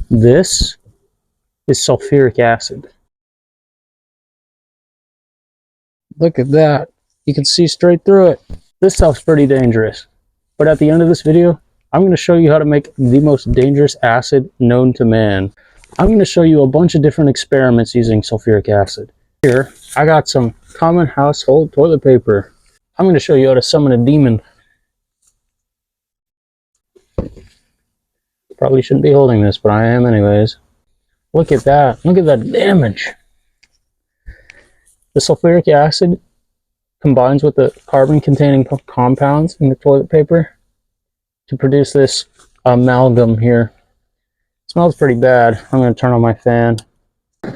This is sulfuric acid. Look at that. You can see straight through it. This stuff's pretty dangerous. But at the end of this video, I'm going to show you how to make the most dangerous acid known to man. I'm going to show you a bunch of different experiments using sulfuric acid. Here, I got some common household toilet paper. I'm going to show you how to summon a demon. Probably shouldn't be holding this, but I am anyways. Look at that. Look at that damage. The sulfuric acid combines with the carbon-containing compounds in the toilet paper to produce this amalgam here. It smells pretty bad. I'm going to turn on my fan.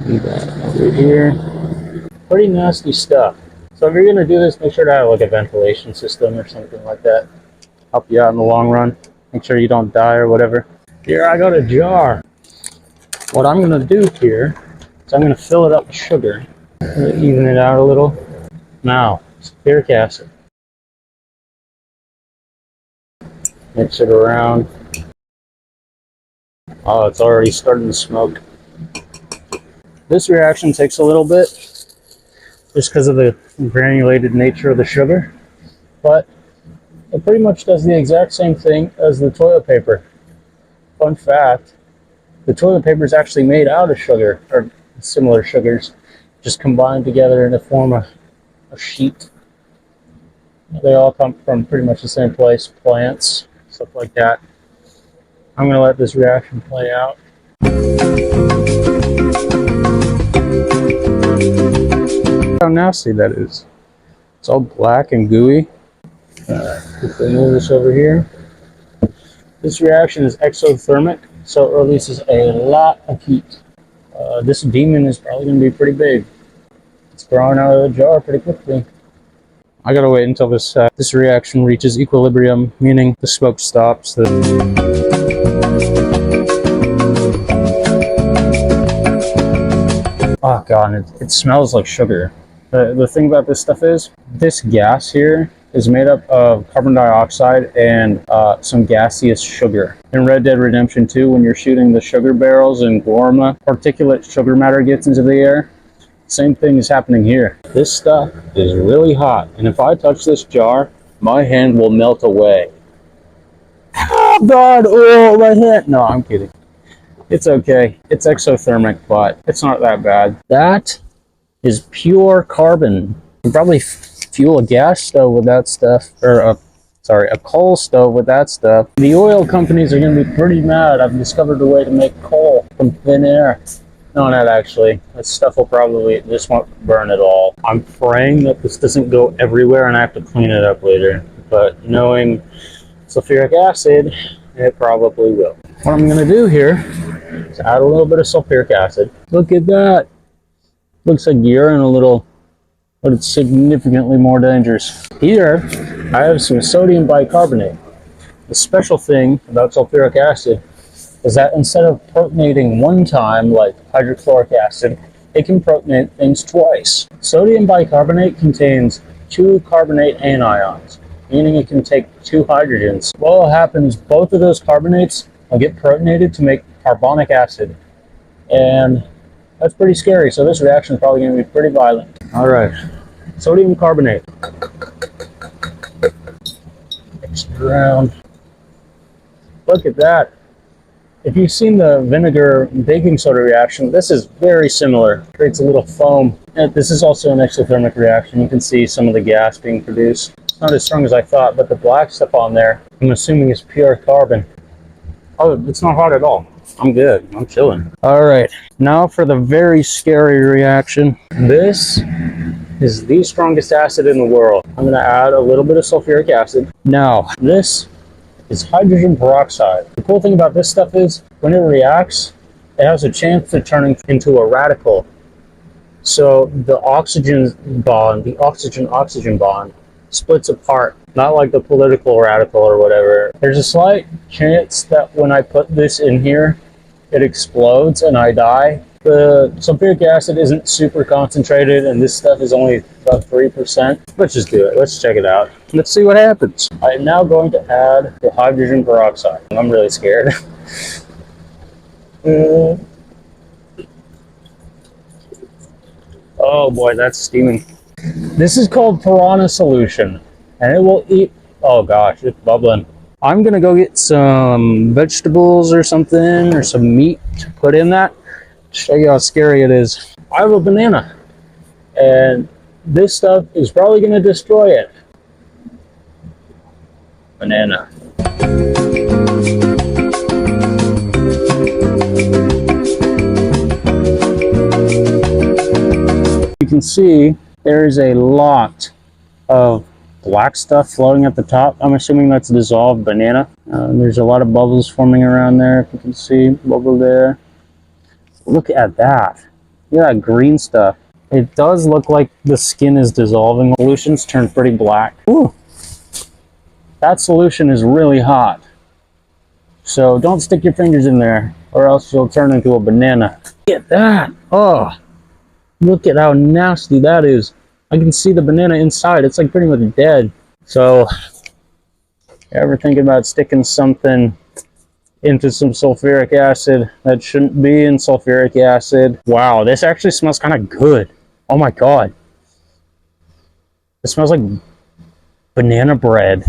Leave that over here. Pretty nasty stuff. So if you're going to do this, make sure to have like a ventilation system or something like that. Help you out in the long run. Make sure you don't die or whatever. Here I got a jar. What I'm going to do here is I'm going to fill it up with sugar. Even it out a little. Now, sulfuric acid. Mix it around. Oh, it's already starting to smoke. This reaction takes a little bit just because of the granulated nature of the sugar, but it pretty much does the exact same thing as the toilet paper. Fun fact, the toilet paper is actually made out of sugar, or similar sugars, just combined together in the form of a sheet. They all come from pretty much the same place, plants, stuff like that. I'm going to let this reaction play out. How nasty that is. It's all black and gooey. Quickly move this over here. This reaction is exothermic, so it releases a lot of heat. This demon is probably going to be pretty big. It's growing out of the jar pretty quickly. I gotta wait until this reaction reaches equilibrium, meaning the smoke stops. Oh god, it smells like sugar. The thing about this stuff is, this gas here is made up of carbon dioxide and some gaseous sugar. In Red Dead Redemption 2, when you're shooting the sugar barrels in Gorma, particulate sugar matter gets into the air. Same thing is happening here. This stuff is really hot, and if I touch this jar, my hand will melt away. Oh god, oh my hand. No, I'm kidding. It's okay. It's exothermic, but it's not that bad. That is pure carbon. You can probably fuel a gas stove with that stuff, or a coal stove with that stuff. The oil companies are going to be pretty mad. I've discovered a way to make coal from thin air. No, not actually. This stuff will probably, this won't burn at all. I'm praying that this doesn't go everywhere and I have to clean it up later. But knowing sulfuric acid, it probably will. What I'm going to do here is add a little bit of sulfuric acid. Look at that. Looks like urine a little, but it's significantly more dangerous. Here, I have some sodium bicarbonate. The special thing about sulfuric acid is that instead of protonating one time like hydrochloric acid, it can protonate things twice. Sodium bicarbonate contains 2 carbonate anions, meaning it can take 2 hydrogens. Well, it happens, both of those carbonates will get protonated to make carbonic acid. And that's pretty scary, so this reaction is probably going to be pretty violent. Alright, sodium carbonate. Mix it around. Look at that. If you've seen the vinegar and baking soda reaction, this is very similar. It creates a little foam. And this is also an exothermic reaction. You can see some of the gas being produced. It's not as strong as I thought, but the black stuff on there, I'm assuming is pure carbon. Oh, it's not hot at all. I'm good. I'm chilling. All right, now for the very scary reaction. This is the strongest acid in the world. I'm going to add a little bit of sulfuric acid. Now, this is hydrogen peroxide. The cool thing about this stuff is when it reacts, it has a chance of turning into a radical. So the oxygen bond, the oxygen-oxygen bond, splits apart, not like the political radical or whatever. There's a slight chance that when I put this in here, it explodes and I die. The sulfuric acid isn't super concentrated and this stuff is only about 3%. Let's just do it. Let's check it out. Let's see what happens. I am now going to add the hydrogen peroxide. I'm really scared. Oh boy, that's steaming. This is called Piranha solution, and it will eat. Oh gosh, it's bubbling. I'm gonna go get some vegetables or something, or some meat to put in that. Show you how scary it is. I have a banana, and this stuff is probably gonna destroy it. Banana. You can see there's a lot of black stuff floating at the top. I'm assuming that's dissolved banana. There's a lot of bubbles forming around there, if you can see. Bubble there. Look at that. Look at that green stuff. It does look like the skin is dissolving. The solution's turned pretty black. Ooh. That solution is really hot. So don't stick your fingers in there, or else you'll turn into a banana. Look at that. Oh, look at how nasty that is. I can see the banana inside. It's like pretty much dead. So, ever thinking about sticking something into some sulfuric acid that shouldn't be in sulfuric acid? Wow, this actually smells kind of good. Oh my god. It smells like banana bread.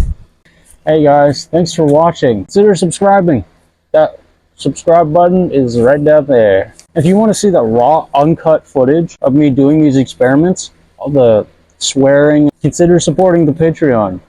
Hey guys, thanks for watching. Consider subscribing. That subscribe button is right down there. If you want to see the raw, uncut footage of me doing these experiments, all the swearing, consider supporting the Patreon.